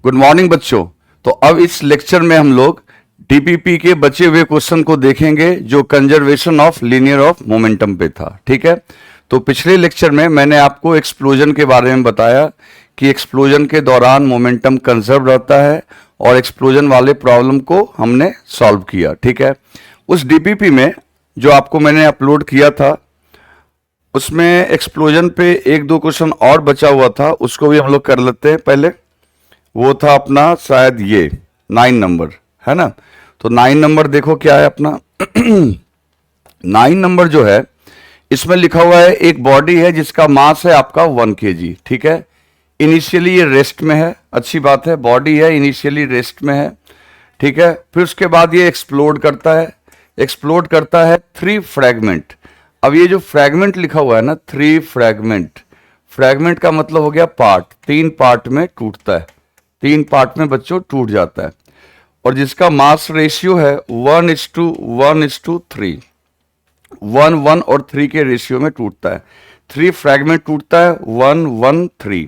Good morning बच्चों। तो अब इस लेक्चर में हम लोग डीपीपी के बचे हुए क्वेश्चन को देखेंगे जो conservation of linear of momentum पे था। ठीक है, तो पिछले लेक्चर में मैंने आपको एक्सप्लोजन के बारे में बताया कि एक्सप्लोजन के दौरान मोमेंटम कंजर्व रहता है और एक्सप्लोजन वाले प्रॉब्लम को हमने सॉल्व किया। ठीक है, उस डीपीपी में जो आपको मैंने अपलोड किया था उसमें एक्सप्लोजन पे एक दो क्वेश्चन और बचा हुआ था, उसको भी हम लोग कर लेते हैं। पहले वो था अपना शायद ये 9 नंबर, है ना। तो 9 नंबर देखो क्या है अपना 9 नंबर जो है इसमें लिखा हुआ है एक बॉडी है जिसका मास है आपका 1 kg। ठीक है, इनिशियली ये रेस्ट में है, अच्छी बात है, बॉडी है इनिशियली रेस्ट में है। ठीक है, फिर उसके बाद ये एक्सप्लोड करता है 3 फ्रैगमेंट। अब ये जो फ्रैगमेंट लिखा हुआ है ना 3 फ्रैगमेंट, फ्रैगमेंट का मतलब हो गया पार्ट, 3 पार्ट में टूटता है, 3 पार्ट में बच्चों टूट जाता है। और जिसका मास रेशियो है 1:1:3, 1 और 3 के रेशियो में टूटता है। 3 फ्रैगमेंट टूटता है 1:1:3।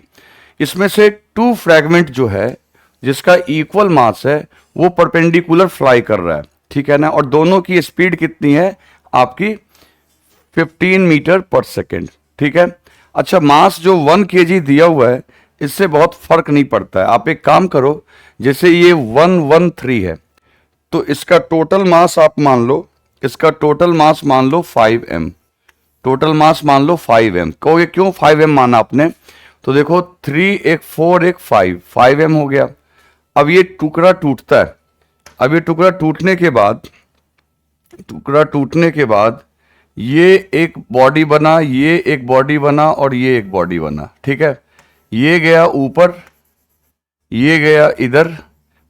इसमें से 2 फ्रैगमेंट जो है जिसका इक्वल मास है वो परपेंडिकुलर फ्लाई कर रहा है। ठीक है ना, और दोनों की स्पीड कितनी है आपकी 15 मीटर पर सेकेंड। ठीक है, अच्छा मास जो 1 kg दिया हुआ है इससे बहुत फर्क नहीं पड़ता है। आप एक काम करो, जैसे ये 113 है तो इसका टोटल मास आप मान लो, इसका टोटल मास मान लो 5m, टोटल मास मान लो 5m। कहोगे क्यों 5m माना आपने, तो देखो 3 एक 4 एक 5m हो गया। अब ये टुकड़ा टूटता है, अब ये टुकड़ा टूटने के बाद ये एक बॉडी बना, ये एक बॉडी बना और ये एक बॉडी बना। ठीक है, ये गया ऊपर, ये गया इधर,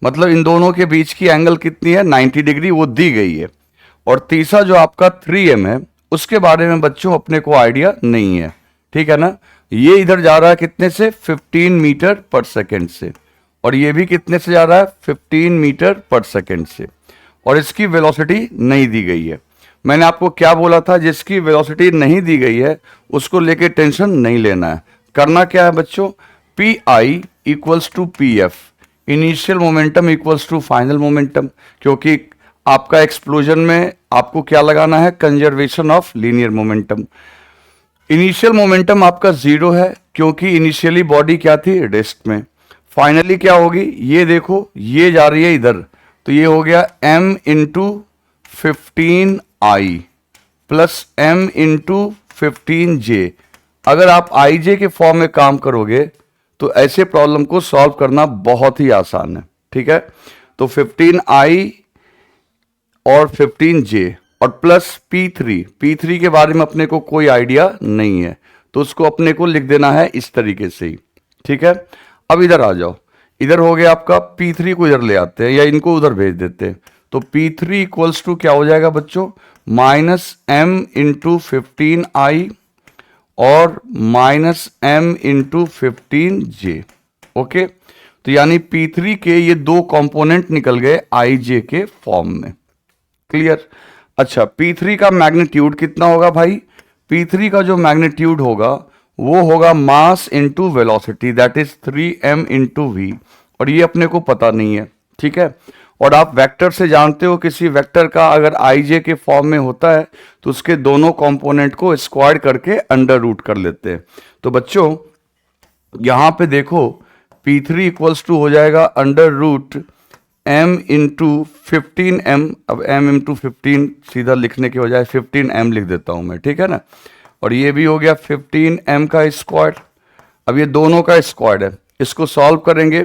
मतलब इन दोनों के बीच की एंगल कितनी है 90 डिग्री, वो दी गई है। और तीसरा जो आपका 3m है उसके बारे में बच्चों अपने को आइडिया नहीं है। ठीक है ना, ये इधर जा रहा है कितने से 15 मीटर पर सेकेंड से, और ये भी कितने से जा रहा है 15 मीटर पर सेकेंड से, और इसकी वेलोसिटी नहीं दी गई है। मैंने आपको क्या बोला था, जिसकी वेलोसिटी नहीं दी गई है उसको लेके टेंशन नहीं लेना है। करना क्या है बच्चों, P I equals to P F, initial momentum equals to final momentum, क्योंकि आपका एक्सप्लोजन में आपको क्या लगाना है, conservation of linear momentum. Initial momentum आपका 0 है क्योंकि इनिशियली बॉडी क्या थी, रेस्ट में। फाइनली क्या होगी, ये देखो ये जा रही है इधर, तो ये हो गया m into 15i plus m into 15j। अगर आप ij के फॉर्म में काम करोगे तो ऐसे प्रॉब्लम को सॉल्व करना बहुत ही आसान है। ठीक है, तो 15i और 15j और प्लस P3 के बारे में अपने को कोई आइडिया नहीं है तो उसको अपने को लिख देना है इस तरीके से ही। ठीक है, अब इधर आ जाओ, इधर हो गया आपका P3 को इधर ले आते हैं या इनको उधर भेज देते हैं, तो P3 इक्वल्स टू क्या हो जाएगा बच्चों, माइनस m इंटू 15i और minus m into 15j। Okay, तो यानी P3 के ये 2 कंपोनेंट निकल गए ij के फॉर्म में। क्लियर। अच्छा, P3 का मैग्नीट्यूड कितना होगा भाई, P3 का जो मैग्नीट्यूड होगा वो होगा mass into velocity, that is 3m into v, और ये अपने को पता नहीं है। ठीक है, और आप वेक्टर से जानते हो किसी वेक्टर का अगर ij के फॉर्म में होता है तो उसके दोनों कंपोनेंट को स्क्वायर करके अंडर रूट कर लेते हैं। तो बच्चों यहां पे देखो P3 इक्वल्स टू हो जाएगा under root m into 15m। अब m इंटू 15 सीधा लिखने के बजाय 15m लिख देता हूं मैं, ठीक है ना, और ये भी हो गया 15m का स्क्वायर। अब ये दोनों का स्क्वायर है, इसको सॉल्व करेंगे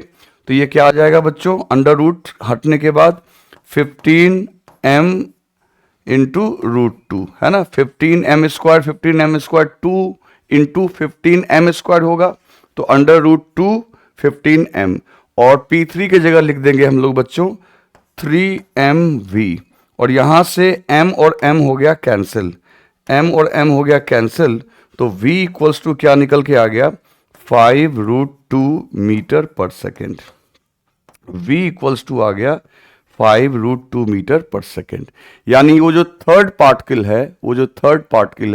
तो ये क्या आ जाएगा बच्चों, अंडर रूट हटने के बाद 15m इंटू रूट 2, है ना, 15m square 2 into 15m square होगा, तो अंडर रूट 2 15m, और P3 की जगह लिख देंगे हम लोग बच्चों 3mv, और यहां से m और m हो गया कैंसिल, m और m हो गया कैंसिल, तो v इक्वल्स टू क्या निकल के आ गया 5√2 metre per second. v equals to आ गया 5√2 मीटर पर सेकेंड, यानी वो जो थर्ड पार्टिकल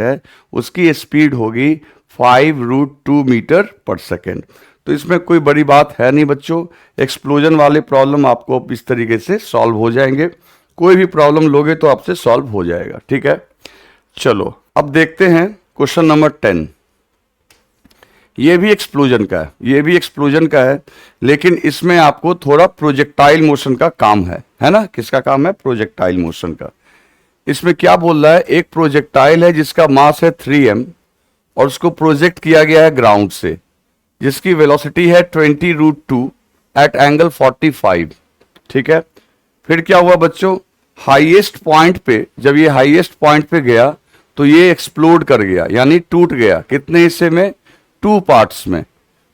है उसकी स्पीड होगी 5√2 मीटर पर सेकेंड। तो इसमें कोई बड़ी बात है नहीं बच्चों। एक्सप्लोजन वाले प्रॉब्लम आपको इस तरीके से सॉल्व हो जाएंगे, कोई भी प्रॉब्लम लोगे तो आपसे सॉल्व हो जाएगा, ठीक है। चलो अब देखते हैं क्वेश्चन नंबर 10। ये भी एक्सप्लोजन का है, ये भी एक्सप्लोजन का है, लेकिन इसमें आपको थोड़ा प्रोजेक्टाइल मोशन का काम है ना। किसका काम है? प्रोजेक्टाइल मोशन का। इसमें क्या बोल रहा है, एक प्रोजेक्टाइल है जिसका मास है 3m और उसको प्रोजेक्ट किया गया है ग्राउंड से, जिसकी वेलोसिटी है 20√2 एट एंगल 45, ठीक है। फिर क्या हुआ बच्चों, हाईएस्ट पॉइंट पे, जब ये हाईएस्ट पॉइंट पे गया तो ये एक्सप्लोड कर गया, यानी टूट गया। कितने हिस्से में? 2 पार्ट्स में,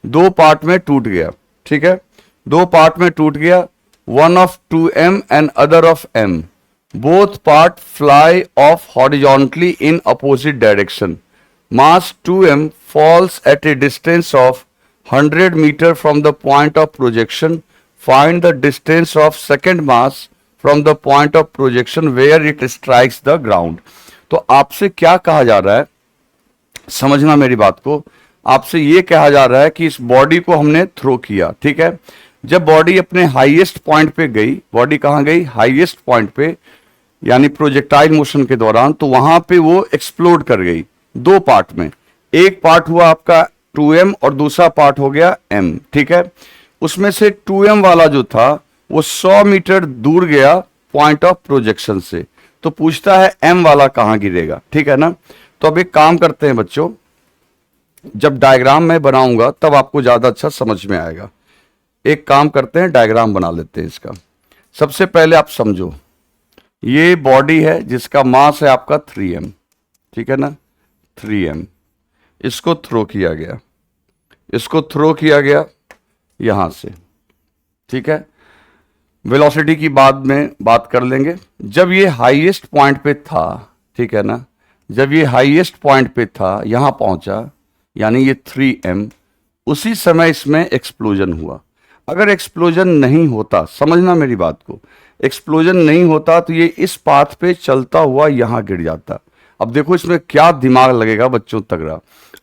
2 पार्ट में टूट गया, ठीक है। 2 पार्ट में टूट गया, one of 2m and other of m, both part fly of horizontally in opposite direction. Mass 2m falls at a distance of 100 meter from the point of projection. Find the distance of second mass from the point of projection where it strikes the ground. तो आपसे क्या कहा जा रहा है, समझना मेरी बात को। आपसे ये कहा जा रहा है कि इस बॉडी को हमने थ्रो किया, ठीक है। जब बॉडी अपने हाईएस्ट पॉइंट पे गई, बॉडी कहाँ गई? हाईएस्ट पॉइंट पे, यानी प्रोजेक्टाइल मोशन के दौरान, तो वहां पे वो एक्सप्लोड कर गई 2 पार्ट में। एक पार्ट हुआ आपका 2m और दूसरा पार्ट हो गया m, ठीक है। उसमें से 2m वाला जो था वो 100 मीटर दूर गया पॉइंट ऑफ प्रोजेक्शन से, तो पूछता है m वाला कहां गिरेगा, ठीक है ना। तो अब एक काम करते हैं बच्चों, जब डायग्राम मैं बनाऊंगा तब आपको ज्यादा अच्छा समझ में आएगा। एक काम करते हैं, डायग्राम बना लेते हैं इसका। सबसे पहले आप समझो, ये बॉडी है जिसका मास है आपका 3m, ठीक है ना, 3m। इसको थ्रो किया गया, इसको थ्रो किया गया यहां से, ठीक है। वेलोसिटी की बाद में बात कर लेंगे। जब ये हाईएस्ट पॉइंट पे था, ठीक है ना, जब ये हाईएस्ट पॉइंट पे था, यहां पहुंचा, यानी ये 3m, उसी समय इसमें एक्सप्लोजन हुआ। अगर एक्सप्लोजन नहीं होता, समझना मेरी बात को, एक्सप्लोजन नहीं होता तो ये इस पाथ पे चलता हुआ यहां गिर जाता। अब देखो इसमें क्या दिमाग लगेगा बच्चों तगड़ा।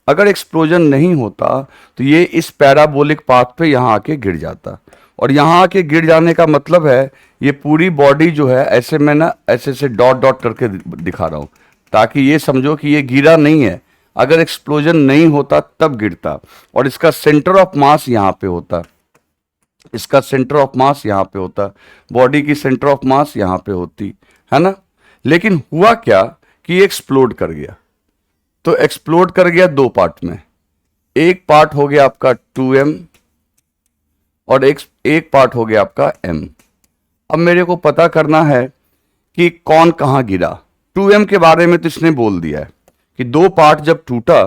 अगर एक्सप्लोजन नहीं होता तो ये इस पैराबोलिक पाथ पे यहां आके गिर जाता, और यहां आके गिर जाने का मतलब है ये पूरी बॉडी जो है, ऐसे मैं ना ऐसे डॉट डॉट करके दिखा रहा हूं ताकि ये समझो कि ये गिरा नहीं है। अगर एक्सप्लोजन नहीं होता तब गिरता, और इसका सेंटर ऑफ मास यहां पे होता, इसका सेंटर ऑफ मास यहां पे होता, बॉडी की सेंटर ऑफ मास यहां पे होती, है ना। लेकिन हुआ क्या कि ये एक्सप्लोड कर गया। तो एक्सप्लोड कर गया 2 पार्ट में, एक पार्ट हो गया आपका 2m और एक पार्ट हो गया आपका m। अब मेरे को पता करना है कि कौन कहां गिरा। 2m के बारे में तो इसने बोल दिया है कि 2 पार्ट जब टूटा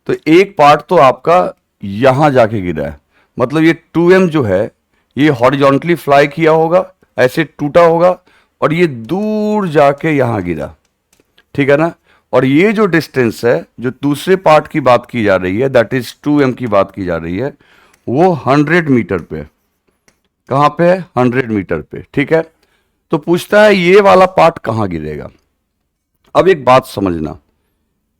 तो एक पार्ट तो आपका यहां जाके गिरा है, मतलब ये 2m जो है ये हॉरिजॉन्टली फ्लाई किया होगा, ऐसे टूटा होगा, और ये दूर जाके यहां गिरा, ठीक है ना। और ये जो डिस्टेंस है, जो दूसरे पार्ट की बात की जा रही है, दैट इज 2m की बात की जा रही है, वो 100 मीटर पे, कहां पे है? 100 मीटर पे, ठीक है। तो पूछता है ये वाला पार्ट कहां गिरेगा। अब एक बात समझना,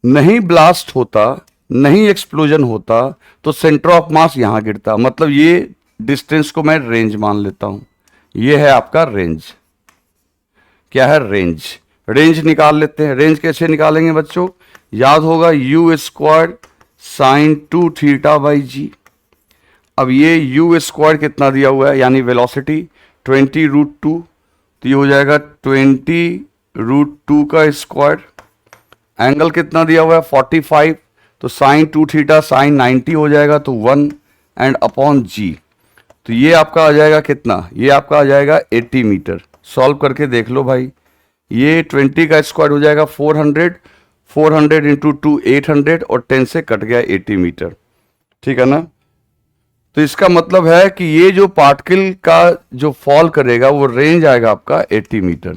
नहीं ब्लास्ट होता, नहीं एक्सप्लोजन होता तो सेंटर ऑफ मास यहां गिरता, मतलब ये डिस्टेंस को मैं रेंज मान लेता हूं। ये है आपका रेंज। क्या है? रेंज। रेंज निकाल लेते हैं। रेंज कैसे निकालेंगे बच्चों? याद होगा u² sin 2 थीटा बाई जी। अब ये u² कितना दिया हुआ है, यानी वेलोसिटी 20√2, तो ये हो जाएगा 20√2 का स्क्वायर। एंगल कितना दिया हुआ है? 45, तो sin 2 थीटा sin 90 हो जाएगा, तो 1 एंड अपॉन जी। तो ये आपका आ जाएगा कितना? ये आपका आ जाएगा 80 मीटर। सॉल्व करके देख लो भाई, ये 20 का स्क्वायर हो जाएगा 400, 400 इंटू 2 800, और 10 से कट गया 80 मीटर, ठीक है ना। तो इसका मतलब है कि ये जो पार्टिकल का जो फॉल करेगा वो रेंज आएगा आपका 80 मीटर।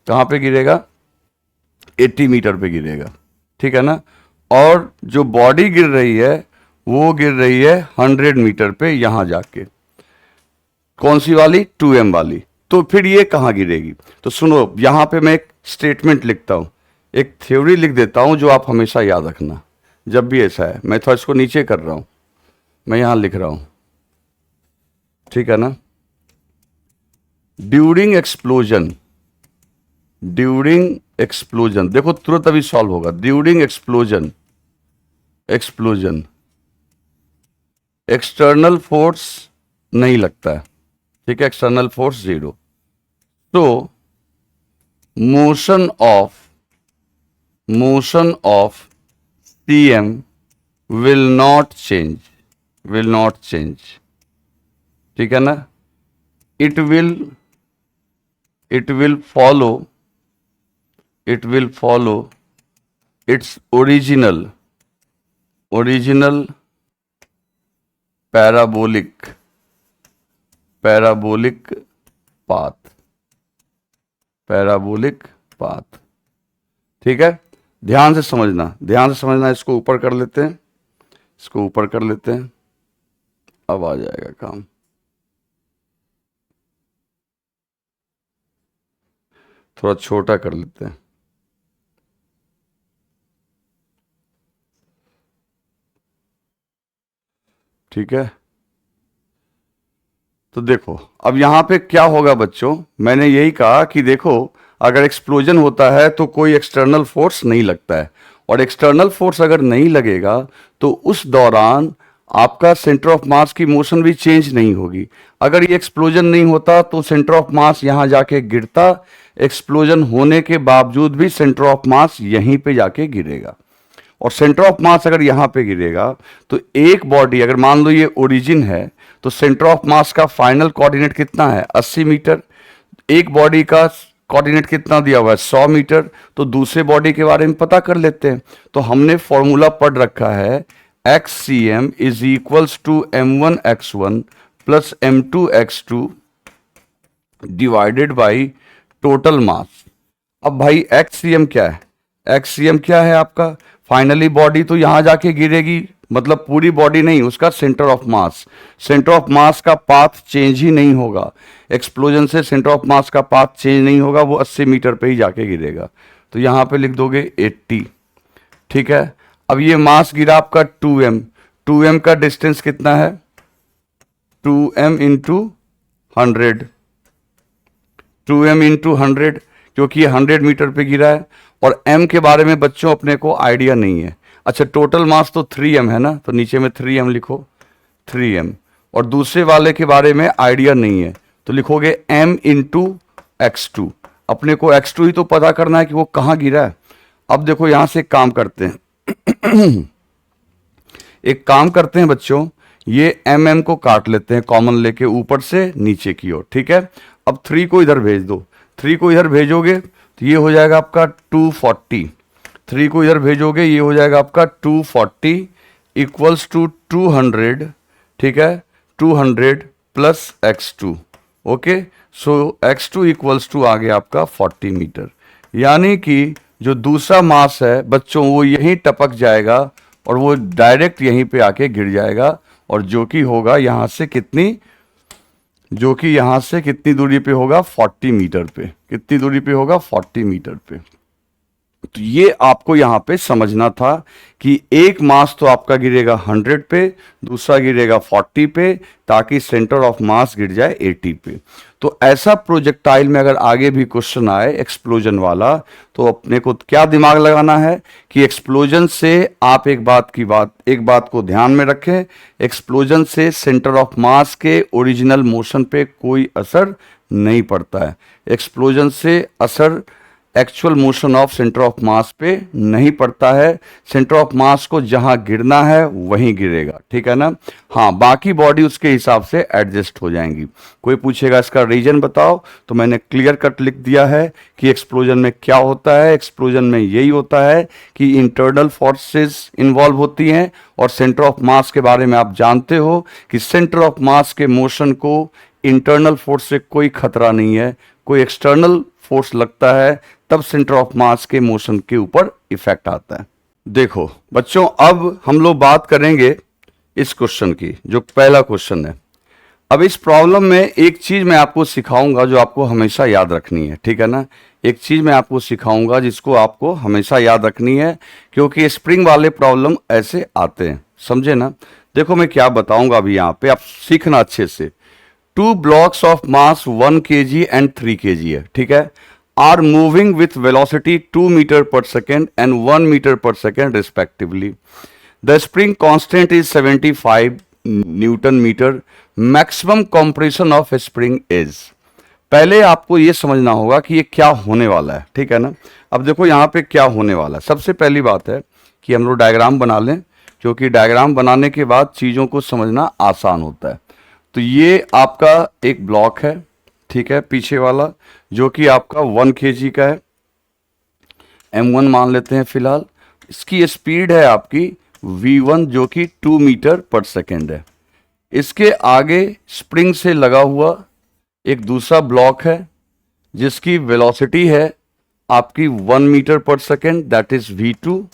कहाँ पे गिरेगा? 80 मीटर पे गिरेगा, ठीक है ना। और जो बॉडी गिर रही है वो गिर रही है 100 मीटर पे, यहां जाके। कौन सी वाली? 2m वाली। तो फिर ये कहां गिरेगी? तो सुनो, यहां पे मैं एक स्टेटमेंट लिखता हूं, एक थ्योरी लिख देता हूं जो आप हमेशा याद रखना जब भी ऐसा है। मैं थोड़ा इसको नीचे कर रहा हूं, मैं यहां लिख रहा हूं, ठीक है ना। ड्यूरिंग एक्सप्लोजन, ड्यूरिंग एक्सप्लोजन, देखो तुरंत अभी सॉल्व होगा। During explosion, explosion external force नहीं लगता है, ठीक है, एक्सटर्नल फोर्स 0। तो motion of CM will not change, will not change, ठीक है ना। It will follow its original parabolic path, ठीक है। ध्यान से समझना, इसको ऊपर कर लेते हैं, इसको ऊपर कर लेते हैं, अब आ जाएगा काम। थोड़ा छोटा कर लेते हैं, ठीक है। तो देखो अब यहां पे क्या होगा बच्चों, मैंने यही कहा कि देखो अगर एक्सप्लोजन होता है तो कोई एक्सटर्नल फोर्स नहीं लगता है, और एक्सटर्नल फोर्स अगर नहीं लगेगा तो उस दौरान आपका सेंटर ऑफ मास की मोशन भी चेंज नहीं होगी। अगर ये एक्सप्लोजन नहीं होता तो सेंटर ऑफ मास यहां जाके गिरता, एक्सप्लोजन होने के बावजूद भी सेंटर ऑफ मास यहीं पे जाके गिरेगा। और सेंटर ऑफ मास अगर यहां पे गिरेगा तो एक बॉडी, अगर मान लो ये ओरिजिन है, तो सेंटर ऑफ मास का फाइनल कोऑर्डिनेट कितना है 80 मीटर, एक बॉडी का कोऑर्डिनेट कितना दिया हुआ है 100 मीटर। तो दूसरे बॉडी के बारे में पता कर लेते हैं। तो हमने फॉर्मूला पढ़ रखा है XCM is equals to M1x1 plus M2x2 divided by total mass. अब भाई XCM क्या है, XCM क्या है आपका, फाइनली बॉडी तो यहां जाके गिरेगी, मतलब पूरी बॉडी नहीं, उसका centre of mass, centre of mass का पाथ चेंज ही नहीं होगा। एक्सप्लोजन से सेंटर ऑफ मास का पाथ चेंज नहीं होगा, वो 80 मीटर पे ही जाके गिरेगा। तो यहां पे लिख दोगे 80, ठीक है। अब ये मास गिरा आपका 2m, 2m का डिस्टेंस कितना है 2m इंटू 100, 2m इंटू 100, क्योंकि ये 100 मीटर पे गिरा है। और m के बारे में बच्चों अपने को आइडिया नहीं है। अच्छा टोटल मास तो 3m है ना, तो नीचे में 3m लिखो, 3m। और दूसरे वाले के बारे में आइडिया नहीं है तो लिखोगे m इंटू x2। अपने को x2 ही तो पता करना है कि वो कहाँ गिरा है। अब देखो यहां से एक काम करते हैं एक काम करते हैं बच्चों, ये mm को काट लेते हैं कॉमन लेके ऊपर से नीचे की ओर, ठीक है। अब 3 को इधर भेज दो, 3 को इधर भेजोगे तो ये हो जाएगा आपका 240, 3 को इधर भेजोगे ये हो जाएगा आपका 240 इक्वल्स टू 200, ठीक है, 200 plus x2, okay. So x2 equals to आ गया आपका 40 मीटर। यानी कि जो दूसरा मास है बच्चों वो यहीं टपक जाएगा और वो डायरेक्ट यहीं पे आके गिर जाएगा, और जो कि होगा यहां से कितनी, जो कि यहां से कितनी दूरी पे होगा 40 मीटर पे, कितनी दूरी पे होगा 40 मीटर पे। तो ये आपको यहां पे समझना था कि एक मास तो आपका गिरेगा 100 पे, दूसरा गिरेगा 40 पे, ताकि सेंटर ऑफ मास गिर जाए 80 पे। तो ऐसा प्रोजेक्टाइल में अगर आगे भी क्वेश्चन आए एक्सप्लोजन वाला, तो अपने को क्या दिमाग लगाना है कि एक्सप्लोजन से आप एक बात को ध्यान में रखें, एक्सप्लोजन से सेंटर ऑफ मास के ओरिजिनल मोशन पे कोई असर नहीं पड़ता है। एक्सप्लोजन से असर actual motion of centre of mass पे नहीं पड़ता है। सेंटर ऑफ मास को जहां गिरना है वहीं गिरेगा, ठीक है ना। हाँ, बाकी बॉडी उसके हिसाब से एडजस्ट हो जाएंगी। कोई पूछेगा इसका रीजन बताओ, तो मैंने क्लियर कट लिख दिया है कि एक्सप्लोजन में क्या होता है। एक्सप्लोजन में यही होता है कि इंटरनल फोर्सेस इन्वॉल्व होती हैं, और सेंटर ऑफ मास के बारे में आप जानते हो कि सेंटर ऑफ मास के मोशन को इंटरनल फोर्स से कोई खतरा नहीं है, कोई एक्सटर्नल फोर्स लगता है तब सेंटर ऑफ मास के मोशन के ऊपर इफेक्ट आता है। देखो बच्चों, अब हम लोग बात करेंगे इस क्वेश्चन की, जो पहला क्वेश्चन है। अब इस प्रॉब्लम में एक चीज मैं आपको सिखाऊंगा जो आपको हमेशा याद रखनी है, ठीक है ना। एक चीज मैं आपको सिखाऊंगा जिसको आपको हमेशा याद रखनी है, क्योंकि स्प्रिंग वाले प्रॉब्लम ऐसे आते हैं, समझे ना। देखो मैं क्या बताऊंगा अभी यहाँ पे, आप सीखना अच्छे से। Two blocks of mass 1 kg and 3 kg है, ठीक है, are moving with velocity 2 metre per second and 1 metre per second respectively. The spring constant is 75 newton metre. Maximum compression of spring is. पहले आपको ये समझना होगा कि ये क्या होने वाला है, ठीक है ना। अब देखो यहाँ पे क्या होने वाला है। सबसे पहली बात है कि हम लोग डायग्राम बना लें, क्योंकि डायग्राम बनाने के बाद चीज़ों को समझना आसान होता है। तो ये आपका एक ब्लॉक है, ठीक है, पीछे वाला, जो कि आपका 1 kg का है, m1 मान लेते हैं फिलहाल। इसकी स्पीड है आपकी v1 जो कि 2 मीटर पर सेकेंड है। इसके आगे स्प्रिंग से लगा हुआ एक दूसरा ब्लॉक है जिसकी वेलोसिटी है आपकी 1 metre per second, that is v2,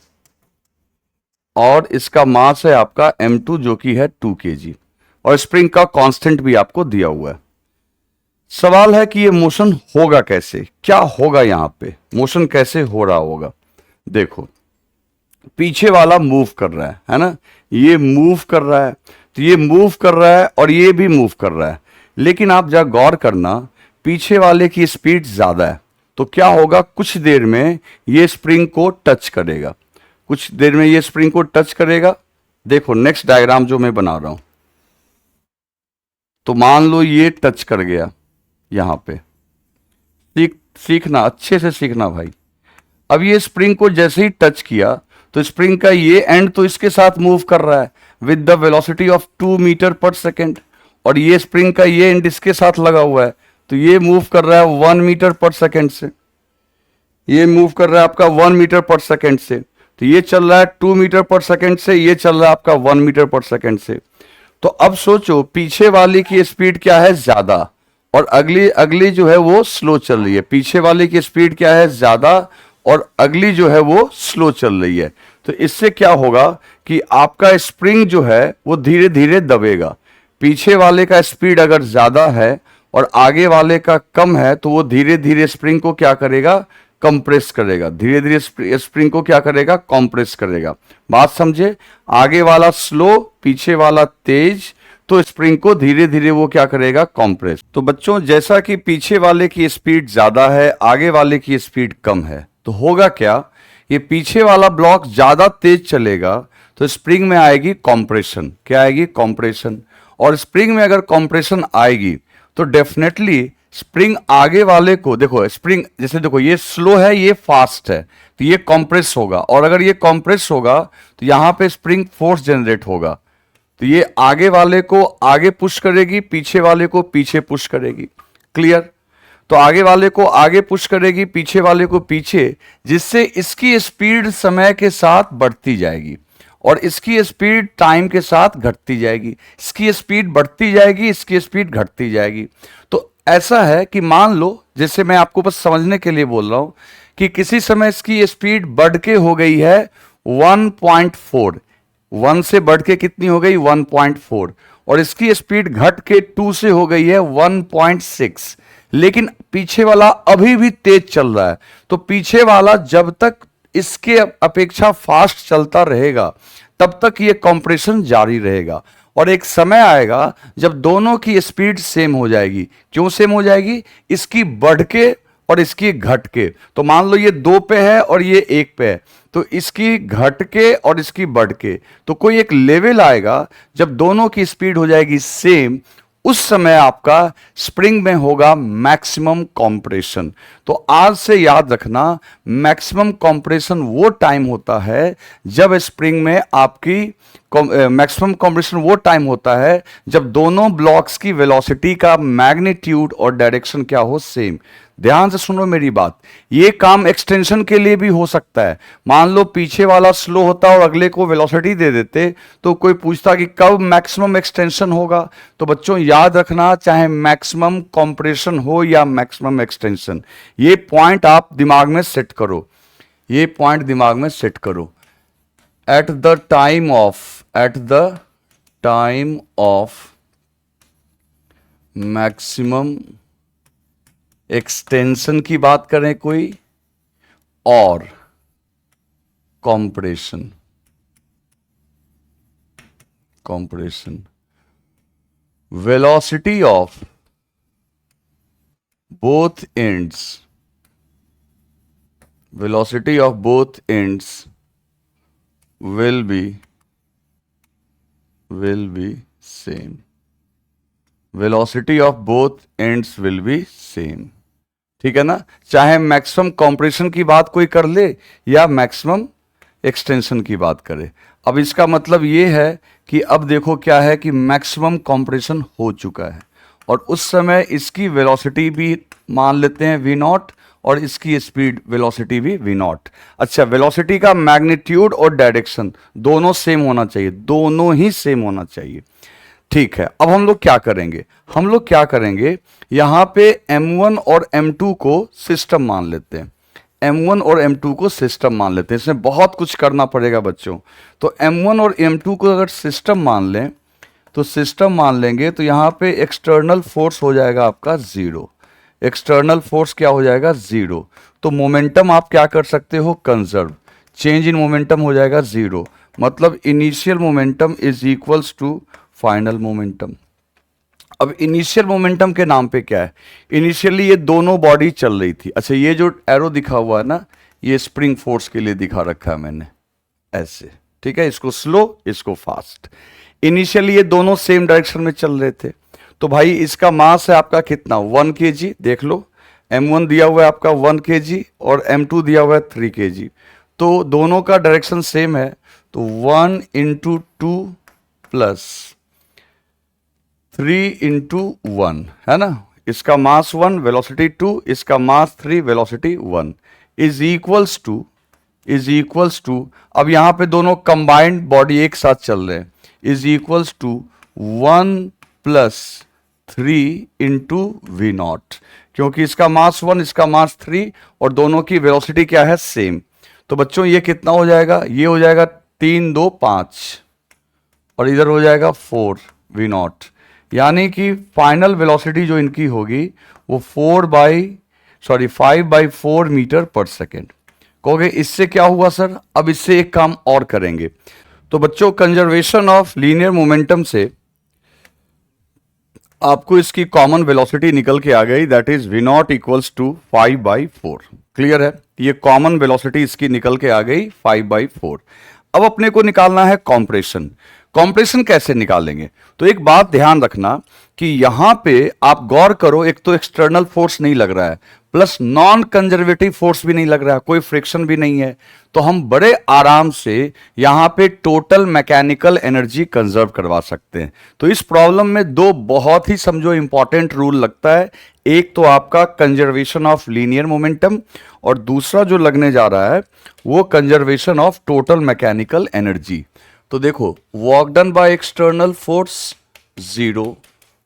और इसका मास है आपका m2 जो कि है 2 kg, और स्प्रिंग का कांस्टेंट भी आपको दिया हुआ है। सवाल है कि ये मोशन होगा कैसे, क्या होगा यहां पे, मोशन कैसे हो रहा होगा। देखो पीछे वाला मूव कर रहा है ना, ये मूव कर रहा है, तो ये मूव कर रहा है और ये भी मूव कर रहा है, लेकिन आप जरा गौर करना, पीछे वाले की स्पीड ज्यादा है, तो क्या होगा, कुछ देर में ये स्प्रिंग को टच करेगा, कुछ देर में ये स्प्रिंग को टच करेगा। देखो नेक्स्ट डायग्राम जो मैं बना रहा हूं, तो मान लो ये टच कर गया यहां पे। सीखना अच्छे से सीखना भाई। अब ये स्प्रिंग को जैसे ही टच किया तो स्प्रिंग का ये एंड तो इसके साथ मूव कर रहा है with the velocity of 2 metre per second, और ये स्प्रिंग का ये एंड इसके साथ लगा हुआ है, तो ये मूव कर रहा है 1 मीटर पर सेकेंड से, ये मूव कर रहा है आपका 1 मीटर पर सेकेंड से, तो ये चल रहा है 2 मीटर पर सेकेंड से, ये चल रहा है आपका 1 मीटर पर सेकेंड से। तो अब सोचो पीछे वाले की स्पीड क्या है, ज्यादा, और अगली अगली जो है वो स्लो चल रही है। पीछे वाले की स्पीड क्या है, ज्यादा, और अगली जो है वो स्लो चल रही है। तो इससे क्या होगा कि आपका स्प्रिंग जो है वो धीरे धीरे दबेगा। पीछे वाले का स्पीड अगर ज्यादा है और आगे वाले का कम है, तो वो धीरे धीरे स्प्रिंग को क्या करेगा, कंप्रेस करेगा, धीरे धीरे स्प्रिंग को क्या करेगा, कंप्रेस करेगा। बात समझे, आगे वाला स्लो, पीछे वाला तेज, तो स्प्रिंग को धीरे धीरे वो क्या करेगा, कंप्रेस। तो बच्चों जैसा कि पीछे वाले की स्पीड ज्यादा है, आगे वाले की स्पीड कम है, तो होगा क्या, ये पीछे वाला ब्लॉक ज्यादा तेज चलेगा तो स्प्रिंग में आएगी कॉम्प्रेशन। क्या आएगी, कॉम्प्रेशन। और स्प्रिंग में अगर कॉम्प्रेशन आएगी तो डेफिनेटली स्प्रिंग आगे वाले को, देखो स्प्रिंग जैसे देखो ये स्लो है, ये फास्ट है, तो ये कॉम्प्रेस होगा, और अगर ये कॉम्प्रेस होगा तो यहां पे स्प्रिंग फोर्स जनरेट होगा, तो ये आगे वाले को आगे पुश करेगी, पीछे वाले को पीछे पुश करेगी। क्लियर। तो आगे वाले को आगे पुश करेगी, पीछे वाले को पीछे, जिससे इसकी स्पीड समय के साथ बढ़ती जाएगी और इसकी स्पीड टाइम के साथ घटती जाएगी। इसकी स्पीड बढ़ती जाएगी, इसकी स्पीड घटती जाएगी। तो ऐसा है कि मान लो, जैसे मैं आपको बस समझने के लिए बोल रहा हूं कि किसी समय इसकी स्पीड बढ़ के हो गई है 1.4, 1 से बढ़ के कितनी हो गई, 1.4, और इसकी स्पीड घट के 2 से हो गई है 1.6, लेकिन पीछे वाला अभी भी तेज चल रहा है। तो पीछे वाला जब तक इसके अपेक्षा फास्ट चलता रहेगा तब तक ये कंप्रेशन जारी रहेगा, और एक समय आएगा जब दोनों की स्पीड सेम हो जाएगी। क्यों सेम हो जाएगी, इसकी बढ़ के और इसकी घट के। तो मान लो ये 2 पे है और ये 1 पे है, तो इसकी घट के और इसकी बढ़ के, तो कोई एक लेवल आएगा जब दोनों की स्पीड हो जाएगी सेम, उस समय आपका स्प्रिंग में होगा मैक्सिमम कंप्रेशन। तो आज से याद रखना, मैक्सिमम कंप्रेशन वो टाइम होता है जब स्प्रिंग में आपकी मैक्सिमम कंप्रेशन वो टाइम होता है जब दोनों ब्लॉक्स की वेलोसिटी का मैग्नीट्यूड और डायरेक्शन क्या हो, सेम। ध्यान से सुनो मेरी बात, ये काम एक्सटेंशन के लिए भी हो सकता है। मान लो पीछे वाला स्लो होता और अगले को वेलोसिटी दे देते, तो कोई पूछता कि कब मैक्सिमम एक्सटेंशन होगा। तो बच्चों याद रखना, चाहे मैक्सिमम कंप्रेशन हो या मैक्सिमम एक्सटेंशन, ये पॉइंट आप दिमाग में सेट करो, ये पॉइंट दिमाग में सेट करो। At the time of maximum extension की बात करें कोई, और compression, compression, velocity of both ends, velocity of both ends will be same. Velocity of both ends will be same. ठीक है ना, चाहे मैक्सिमम कंप्रेशन की बात कोई कर ले या मैक्सिमम एक्सटेंशन की बात करे। अब इसका मतलब ये है कि अब देखो क्या है कि मैक्सिमम कंप्रेशन हो चुका है और उस समय इसकी वेलोसिटी भी मान लेते हैं v नॉट और इसकी स्पीड वेलोसिटी भी v नॉट। अच्छा, वेलोसिटी का मैग्नीट्यूड और डायरेक्शन दोनों सेम होना चाहिए, दोनों ही सेम होना चाहिए। ठीक है, अब हम लोग क्या करेंगे, यहां पे m1 और m2 को सिस्टम मान लेते हैं, m1 और m2 को सिस्टम मान लेते हैं। इसमें बहुत कुछ करना पड़ेगा बच्चों। तो m1 और m2 को अगर सिस्टम मान लें तो सिस्टम मान लेंगे तो यहां पे एक्सटर्नल फोर्स हो जाएगा आपका जीरो। एक्सटर्नल फोर्स क्या हो जाएगा? जीरो। तो मोमेंटम आप क्या कर सकते हो? कंजर्व। चेंज इन मोमेंटम हो जाएगा जीरो, मतलब initial momentum is equals to final momentum. अब इनिशियल मोमेंटम के नाम पे क्या है? इनिशियली ये दोनों बॉडी चल रही थी। अच्छा, ये जो एरो दिखा हुआ है ना, ये स्प्रिंग फोर्स के लिए दिखा रखा है मैंने ऐसे, ठीक है, इसको स्लो, इसको फास्ट। इनिशियली ये दोनों सेम डायरेक्शन में चल रहे थे। तो भाई इसका मास है आपका कितना? 1 kg। देख लो, m1 दिया हुआ है आपका 1 kg और m2 दिया हुआ है 3 kg। तो दोनों का डायरेक्शन सेम है, तो 1 × 2 प्लस 3 × 1 है ना। इसका मास 1, वेलोसिटी 2, इसका मास 3, वेलोसिटी 1 इज इक्वल्स टू अब यहां पे दोनों कंबाइंड बॉडी एक साथ चल रहे हैं, is equals to 1 + 3 × v naught, क्योंकि इसका मास 1, इसका मास 3 और दोनों की वेलोसिटी क्या है? सेम। तो बच्चों ये कितना हो जाएगा? ये हो जाएगा 3 × 2 = 5 और इधर हो जाएगा 4 v नॉट। यानी कि फाइनल वेलोसिटी जो इनकी होगी वो 5/4 मीटर पर सेकेंड। कहोगे इससे क्या हुआ सर? अब इससे एक काम और करेंगे। तो बच्चों, कंजर्वेशन ऑफ लीनियर मोमेंटम से आपको इसकी कॉमन वेलोसिटी निकल के आ गई, that is v naught equals to 5/4। Clear है? ये कॉमन वेलोसिटी इसकी निकल के आ गई 5/4। अब अपने को निकालना है कॉम्प्रेशन। कॉम्प्रेशन कैसे निकालेंगे? तो एक बात ध्यान रखना कि यहां पे आप गौर करो, एक तो एक्सटर्नल फोर्स नहीं लग रहा है, प्लस नॉन कंजर्वेटिव फोर्स भी नहीं लग रहा है, कोई फ्रिक्शन भी नहीं है। तो हम बड़े आराम से यहां पे टोटल मैकेनिकल एनर्जी कंजर्व करवा सकते हैं। तो इस प्रॉब्लम में दो बहुत ही समझो इंपॉर्टेंट रूल लगता है। एक तो आपका कंजर्वेशन ऑफ लीनियर मोमेंटम और दूसरा जो लगने जा रहा है वो conservation of total mechanical energy. तो देखो, work done by external force 0,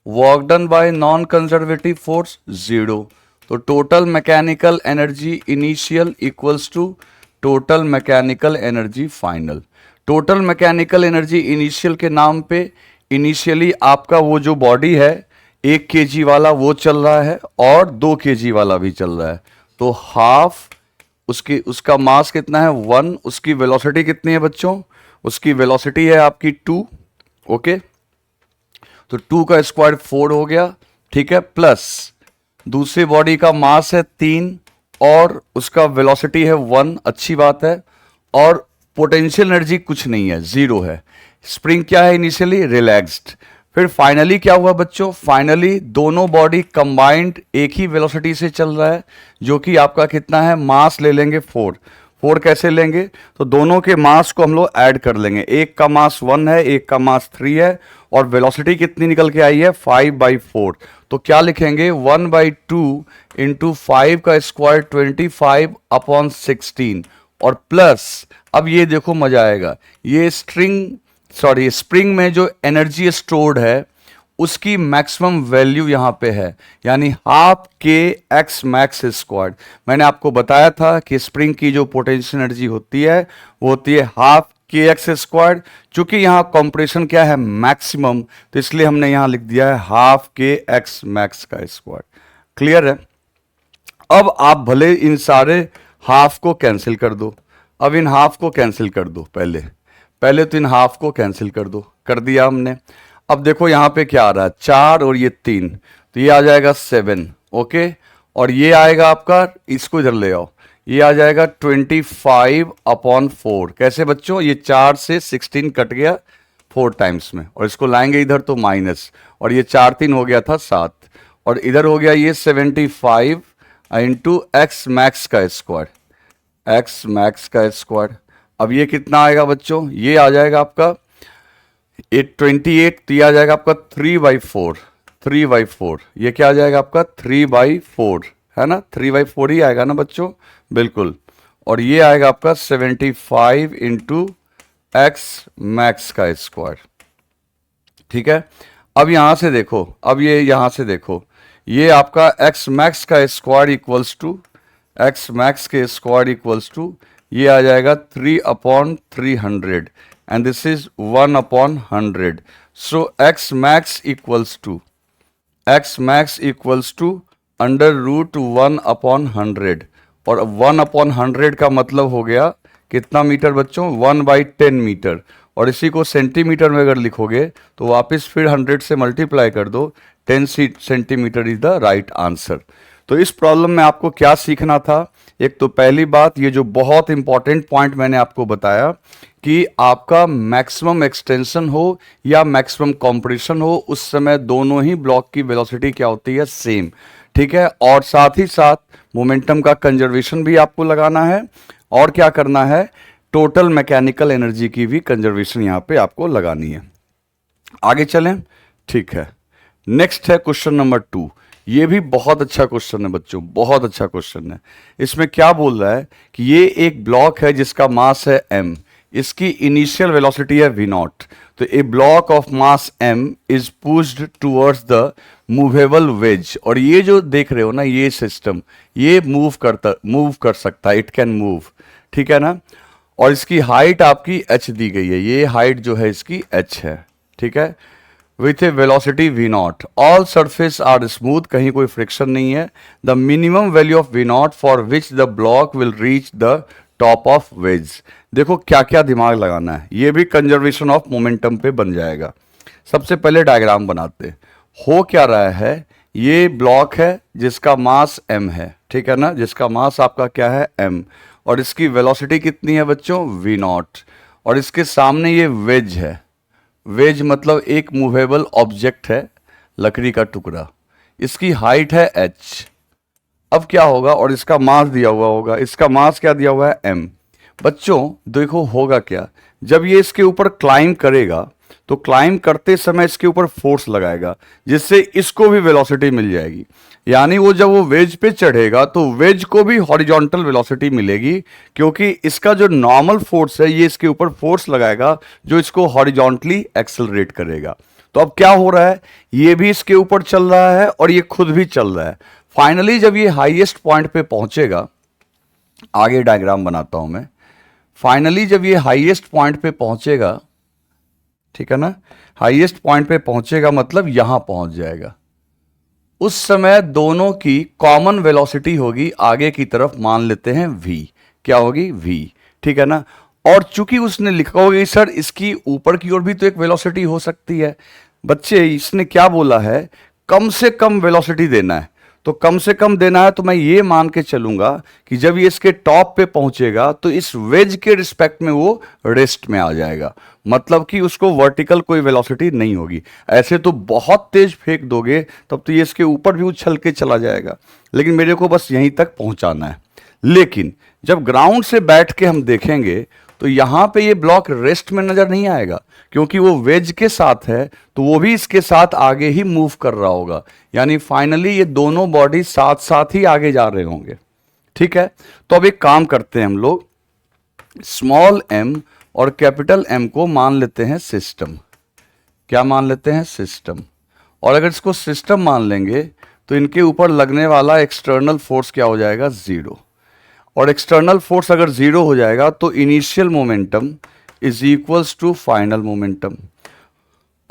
work done by non conservative force 0। तो total mechanical energy initial equals to total mechanical energy final. Total mechanical energy initial के नाम पे इनिशियली आपका वो जो body है 1 kg वाला वो चल रहा है और 2 kg वाला भी चल रहा है, तो हाफ उसका मास कितना है? 1। उसकी वेलोसिटी कितनी है बच्चों? उसकी वेलोसिटी है आपकी 2। ओके, तो 2 का स्क्वायर 4 हो गया, ठीक है, प्लस दूसरी बॉडी का मास है 3 और उसका वेलोसिटी है 1। अच्छी बात है। और पोटेंशियल एनर्जी कुछ नहीं है, 0 है। स्प्रिंग क्या है? Initially relaxed. फिर फाइनली क्या हुआ बच्चों? फाइनली दोनों बॉडी कंबाइंड एक ही वेलोसिटी से चल रहा है, जो कि आपका कितना है? मास ले लेंगे 4। 4 कैसे लेंगे? तो दोनों के मास को हम लोग ऐड कर लेंगे। एक का मास 1 है, एक का मास 3 है और वेलोसिटी कितनी निकल के आई है? 5/4। तो क्या लिखेंगे? 1/2 × 5 का स्क्वायर 25/16 और प्लस, अब ये देखो मजा आएगा, ये स्प्रिंग में जो एनर्जी स्टोर्ड है उसकी मैक्सिमम वैल्यू यहां पे है, यानी ½ kx मैक्स स्क्वायर्ड। मैंने आपको बताया था कि स्प्रिंग की जो पोटेंशियल एनर्जी होती है वो होती है ½ kx स्क्वायर्ड। चूंकि यहां कंप्रेशन क्या है? मैक्सिमम, तो इसलिए हमने यहां लिख दिया है ½ kx मैक्स का स्क्वायर्ड। क्लियर है? अब आप भले इन सारे हाफ को कैंसिल कर दो। अब इन हाफ को कैंसिल कर दो। पहले तो इन हाफ को कैंसिल कर दो, कर दिया हमने। अब देखो यहाँ पे क्या आ रहा है, 4 और ये 3, तो ये आ जाएगा 7, ओके। और ये आएगा आपका, इसको इधर ले आओ, ये आ जाएगा 25/4। कैसे बच्चों, ये 4 से 16 कट गया 4 टाइम्स में, और इसको लाएंगे इधर तो माइनस, और ये 4 3 हो गया था 7, और इधर हो गया ये 75 इंटू एक्स मैक्स का स्क्वायर, एक्स मैक्स का स्क्वायर। अब ये कितना आएगा बच्चों, ये आ जाएगा आपका 28, तो ये आ जाएगा आपका 3/4, 3/4। ये क्या आ जाएगा आपका 3/4, है ना, 3/4 ही आएगा ना बच्चों, बिल्कुल। और ये आएगा आपका 75 इंटू एक्स मैक्स का स्क्वायर, ठीक है। अब यहां से देखो, अब ये यहां से देखो, ये आपका एक्स मैक्स का square equals to, x max के स्क्वायर इक्वल्स टू, ये आ जाएगा 3/300 and this is 1/100। So x max equals to, x max equals to under root 1/100, और 1/100 का मतलब हो गया कितना मीटर बच्चों, 1/10 मीटर। और इसी को सेंटीमीटर में अगर लिखोगे तो वापस फिर 100 से मल्टीप्लाई कर दो, 10 centimetre is the right answer. तो इस प्रॉब्लम में आपको क्या सीखना था, एक तो पहली बात, ये जो बहुत इंपॉर्टेंट पॉइंट मैंने आपको बताया कि आपका मैक्सिमम एक्सटेंशन हो या मैक्सिमम कॉम्प्रेशन हो, उस समय दोनों ही ब्लॉक की वेलोसिटी क्या होती है, सेम, ठीक है। और साथ ही साथ मोमेंटम का कंजर्वेशन भी आपको लगाना है, और क्या करना है, टोटल मैकेनिकल एनर्जी की भी कंजर्वेशन यहां पे आपको लगानी है। आगे चलें, ठीक है। नेक्स्ट है क्वेश्चन नंबर 2। ये भी बहुत अच्छा क्वेश्चन है बच्चों, बहुत अच्छा क्वेश्चन है। इसमें क्या बोल रहा है कि ये एक ब्लॉक है जिसका मास है m, इसकी इनिशियल वेलोसिटी है v0। तो a block of mass m is pushed towards the movable wedge, और ये जो देख रहे हो ना, ये सिस्टम ये मूव कर सकता है, इट कैन मूव, ठीक है ना। और इसकी हाइट आपकी h दी गई है, ये हाइट जो है इसकी h है, ठीक है, with a velocity v0। All surface are smooth, कहीं कोई फ्रिक्शन नहीं है। The minimum value of v0 for which the block will reach the top of wedge. देखो क्या क्या दिमाग लगाना है, ये भी कंजर्वेशन ऑफ मोमेंटम पे बन जाएगा। सबसे पहले डायग्राम बनाते, हो क्या रहा है, ये ब्लॉक है जिसका मास m है, ठीक है ना, जिसका मास आपका क्या है m, और इसकी वेलोसिटी कितनी है बच्चों, v0। और इसके सामने ये वेज है, वेज मतलब एक मूवेबल ऑब्जेक्ट है, लकड़ी का टुकड़ा, इसकी हाइट है h। अब क्या होगा, और इसका मास दिया हुआ होगा, इसका मास क्या दिया हुआ है m। बच्चों देखो होगा क्या, जब ये इसके ऊपर क्लाइंब करेगा तो क्लाइंब करते समय इसके ऊपर फोर्स लगाएगा, जिससे इसको भी वेलोसिटी मिल जाएगी। यानी वो जब वो वेज पे चढ़ेगा तो वेज को भी हॉरिजॉन्टल वेलोसिटी मिलेगी, क्योंकि इसका जो नॉर्मल फोर्स है ये इसके ऊपर फोर्स लगाएगा जो इसको हॉरिजॉन्टली एक्सेलरेट करेगा। तो अब क्या हो रहा है, ये भी इसके ऊपर चल रहा है और ये खुद भी चल रहा है। फाइनली जब ये हाईएस्ट पॉइंट पे पहुंचेगा, आगे डायग्राम बनाता हूं मैं, फाइनली जब ये हाईएस्ट पॉइंट पे पहुंचेगा, ठीक है ना, हाईएस्ट पॉइंट पे पहुंचेगा मतलब यहां पहुंच जाएगा, उस समय दोनों की कॉमन वेलोसिटी होगी आगे की तरफ, मान लेते हैं v, क्या होगी v, ठीक है ना। और चूंकि उसने लिखा होगा सर इसकी ऊपर की ओर भी तो एक वेलोसिटी हो सकती है, बच्चे इसने क्या बोला है, कम से कम वेलोसिटी देना है, तो कम से कम देना है, तो मैं ये मान के चलूंगा कि जब ये इसके टॉप पे पहुंचेगा तो इस वेज के रिस्पेक्ट में वो रेस्ट में आ जाएगा, मतलब कि उसको वर्टिकल कोई वेलोसिटी नहीं होगी। ऐसे तो बहुत तेज फेंक दोगे तब तो ये इसके ऊपर भी उछल के चला जाएगा, लेकिन मेरे को बस यहीं तक पहुंचाना है। लेकिन जब ग्राउंड से बैठ के हम देखेंगे तो यहां पे ये ब्लॉक रेस्ट में नजर नहीं आएगा, क्योंकि वो वेज के साथ है तो वो भी इसके साथ आगे ही मूव कर रहा होगा, यानी फाइनली ये दोनों बॉडी साथ साथ ही आगे जा रहे होंगे, ठीक है। तो अब एक काम करते हैं हम लोग, स्मॉल m और कैपिटल M को मान लेते हैं सिस्टम, क्या मान लेते हैं, सिस्टम। और अगर इसको सिस्टम मान लेंगे तो इनके ऊपर लगने वाला एक्सटर्नल फोर्स क्या हो जाएगा, 0। और एक्सटर्नल फोर्स अगर 0 हो जाएगा तो initial momentum is equals to final momentum.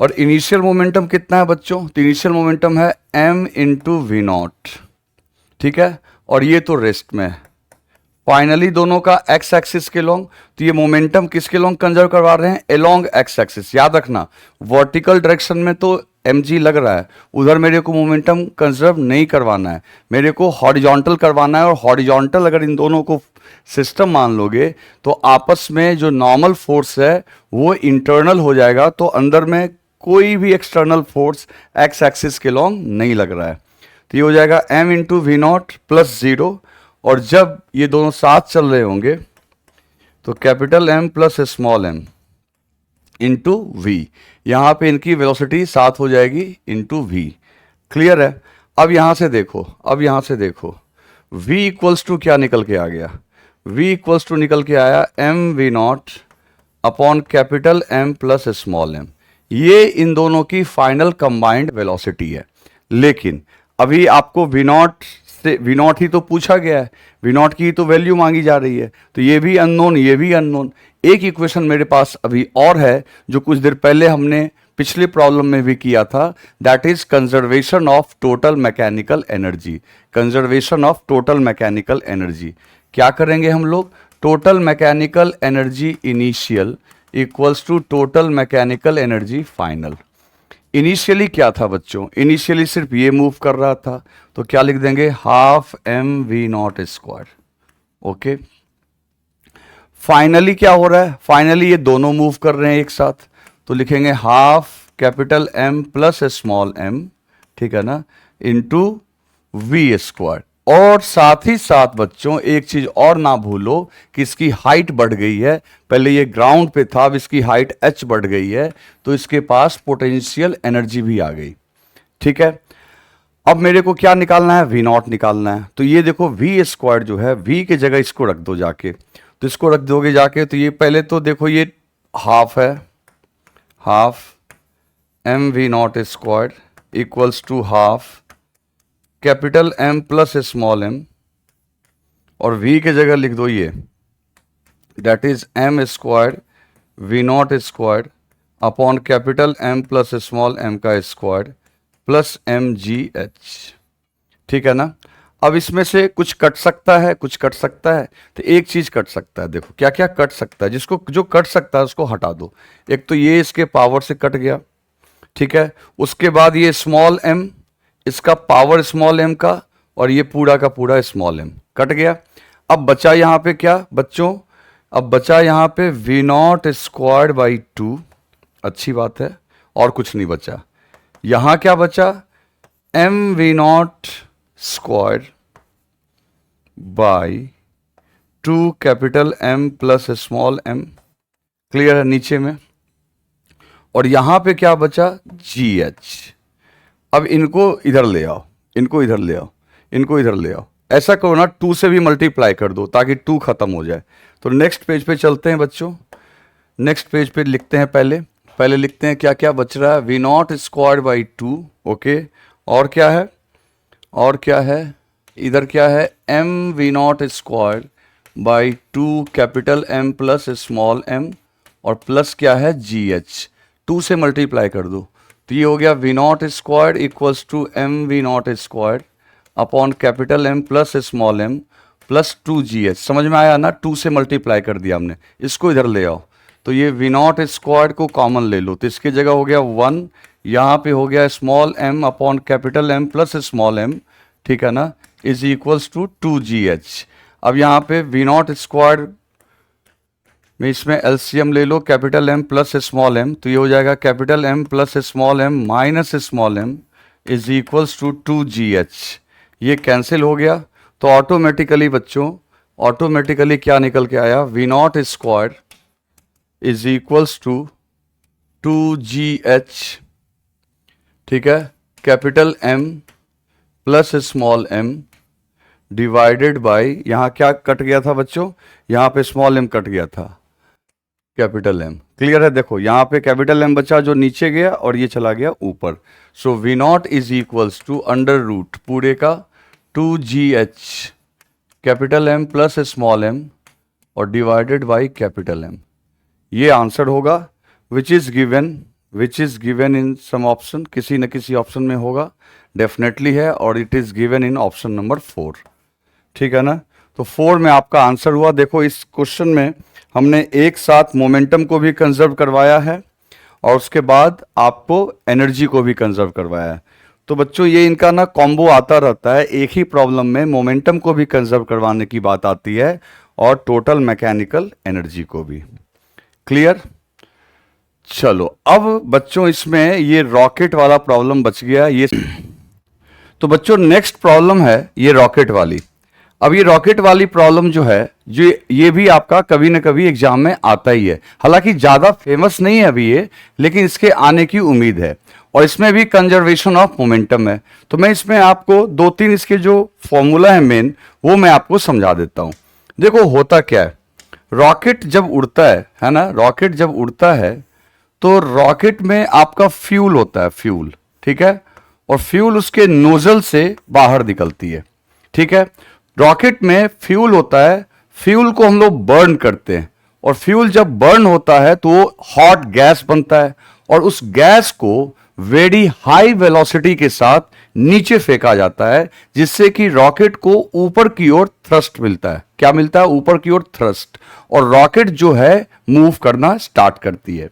और इनिशियल मोमेंटम कितना है बच्चों, तो इनिशियल मोमेंटम है m इंटू v0, ठीक है। और ये तो रेस्ट में है, फाइनली दोनों का एक्स एक्सिस के लॉन्ग, तो ये मोमेंटम किसके लॉन्ग कंजर्व करवा रहे हैं, एलोंग एक्स एक्सिस। याद रखना वर्टिकल डायरेक्शन में तो mg लग रहा है, उधर मेरे को मोमेंटम कंजर्व नहीं करवाना है, मेरे को हॉरिजॉन्टल करवाना है। और हॉरिजॉन्टल अगर इन दोनों को सिस्टम मान लोगे तो आपस में जो नॉर्मल फोर्स है वो इंटरनल हो जाएगा, तो अंदर में कोई भी एक्सटर्नल फोर्स एक्स एक्सिस के लॉन्ग नहीं लग रहा है। तो ये हो जाएगा m into v not plus 0, और जब ये दोनों साथ चल रहे होंगे तो capital M plus small m into v, यहां पे इनकी वेलोसिटी साथ हो जाएगी इंटू वी। क्लियर है? अब यहां से देखो, अब यहां से देखो v इक्वल्स टू क्या निकल के आ गया, v इक्वल्स टू निकल के आया m v not upon capital M plus small m। ये इन दोनों की फाइनल कंबाइंड वेलोसिटी है। लेकिन अभी आपको वी नॉट से वी नॉट ही तो पूछा गया है, वी नॉट की तो वैल्यू मांगी जा रही है, तो ये भी अननोन, ये भी अननोन। एक इक्वेशन मेरे पास अभी और है जो कुछ देर पहले हमने पिछले प्रॉब्लम में भी किया था, that is conservation of total mechanical energy. Conservation of total mechanical energy क्या करेंगे हम लोग, total mechanical energy initial equals to total mechanical energy final. Initially क्या था बच्चों, इनिशियली सिर्फ ये मूव कर रहा था, तो क्या लिख देंगे, half m v not square. Okay, finally क्या हो रहा है, फाइनली ये दोनों मूव कर रहे हैं एक साथ, तो लिखेंगे half capital M plus small m, ठीक है ना, इंटू वी स्क्वायर। और साथ ही साथ बच्चों एक चीज और ना भूलो कि इसकी हाइट बढ़ गई है, पहले ये ग्राउंड पे था, अब इसकी हाइट h बढ़ गई है, तो इसके पास पोटेंशियल एनर्जी भी आ गई। ठीक है, अब मेरे को क्या निकालना है, वी नॉट निकालना है। तो ये देखो वी स्क्वायर जो है, वी की जगह इसको रख दो जाके, तो इसको रख दोगे जाके, तो ये पहले तो देखो ये हाफ है, half m v not square equals to half capital M plus small m, और v की जगह लिख दो ये, that is m square v not square upon capital M plus small m का स्क्वायर प्लस mgh। ठीक है ना। अब इसमें से कुछ कट सकता है, कुछ कट सकता है, तो एक चीज कट सकता है। देखो क्या क्या कट सकता है, जिसको जो कट सकता है उसको हटा दो। एक तो ये इसके पावर से कट गया, ठीक है, उसके बाद ये स्मॉल m, इसका पावर स्मॉल m का, और ये पूरा का पूरा स्मॉल m कट गया। अब बचा यहां पे क्या बच्चों, अब बचा यहां पे वी नॉट स्क्वायर्ड बाई 2, अच्छी बात है, और कुछ नहीं बचा। यहां क्या बचा, m v not square by 2 capital M plus small m। Clear है नीचे में। और यहां पे क्या बचा, GH। अब इनको इधर ले आओ, इनको इधर ले आओ, इनको इधर ले आओ, ऐसा करो ना 2 से भी मल्टीप्लाई कर दो ताकि 2 खत्म हो जाए। तो नेक्स्ट पेज पे चलते हैं बच्चों, नेक्स्ट पेज पे लिखते हैं, पहले लिखते हैं क्या क्या बच रहा है, v not square by 2, okay, और क्या है, और क्या है, इधर क्या है, m v not square by 2 capital M plus small m, और प्लस क्या है GH, 2 से मल्टीप्लाई कर दो, तो ये हो गया v not square equals to m v not square upon capital M plus small m plus 2GH। समझ में आया ना, 2 से मल्टीप्लाई कर दिया हमने, इसको इधर ले आओ, तो ये वी नॉट स्क्वायर को कॉमन ले लो, तो इसकी जगह हो गया 1, यहाँ पे हो गया small m upon capital M plus small m, ठीक है ना, इज इक्वल्स टू 2GH। अब यहाँ पे वी नॉट स्क्वायर में इसमें एलसीएम ले लो, capital M plus small m, तो ये हो जाएगा capital M plus small m minus small m is equals to 2GH। ये कैंसिल हो गया, तो ऑटोमेटिकली बच्चों, ऑटोमेटिकली क्या निकल के आया, v not square is equals to 2GH, ठीक है, capital M plus small m divided by, यहाँ क्या कट गया था बच्चों, यहाँ पे स्मॉल m कट गया था, कैपिटल M। क्लियर है, देखो यहाँ पे कैपिटल M बचा जो नीचे गया और ये चला गया ऊपर। So v not is equals to under root पूरे का 2GH capital M plus small m और डिवाइडेड बाई कैपिटल M। ये आंसर होगा which is given in some option, किसी न किसी ऑप्शन में होगा, डेफिनेटली है, और it is given in option number 4। ठीक है ना। तो 4 में आपका आंसर हुआ। देखो इस क्वेश्चन में हमने एक साथ मोमेंटम को भी कंजर्व करवाया है और उसके बाद आपको एनर्जी को भी कंजर्व करवाया है। तो बच्चों ये इनका ना कॉम्बो आता रहता है, एक ही प्रॉब्लम में मोमेंटम को भी कंजर्व करवाने की बात आती है और टोटल मैकेनिकल एनर्जी को भी। क्लियर? चलो अब बच्चों इसमें ये रॉकेट वाला प्रॉब्लम बच गया ये। तो बच्चों नेक्स्ट प्रॉब्लम है ये रॉकेट वाली। अब ये रॉकेट वाली प्रॉब्लम जो है जो ये भी आपका कभी ना कभी एग्जाम में आता ही है, हालांकि ज्यादा फेमस नहीं है अभी ये, लेकिन इसके आने की उम्मीद है और इसमें भी कंजर्वेशन ऑफ मोमेंटम है। तो मैं इसमें आपको 2-3 इसके जो फॉर्मूला है मेन वो मैं आपको समझा देता हूं। देखो होता क्या है, रॉकेट जब उड़ता है ना, रॉकेट जब उड़ता है तो रॉकेट में आपका फ्यूल होता है, फ्यूल, ठीक है, और फ्यूल उसके नोजल से बाहर निकलती है, ठीक है। रॉकेट में फ्यूल होता है, फ्यूल को हम लोग बर्न करते हैं और फ्यूल जब बर्न होता है तो वो हॉट गैस बनता है और उस गैस को वेरी हाई वेलोसिटी के साथ नीचे फेंका जाता है, जिससे कि रॉकेट को ऊपर की ओर थ्रस्ट मिलता है। क्या मिलता है? ऊपर की ओर थ्रस्ट, और रॉकेट जो है मूव करना स्टार्ट करती है।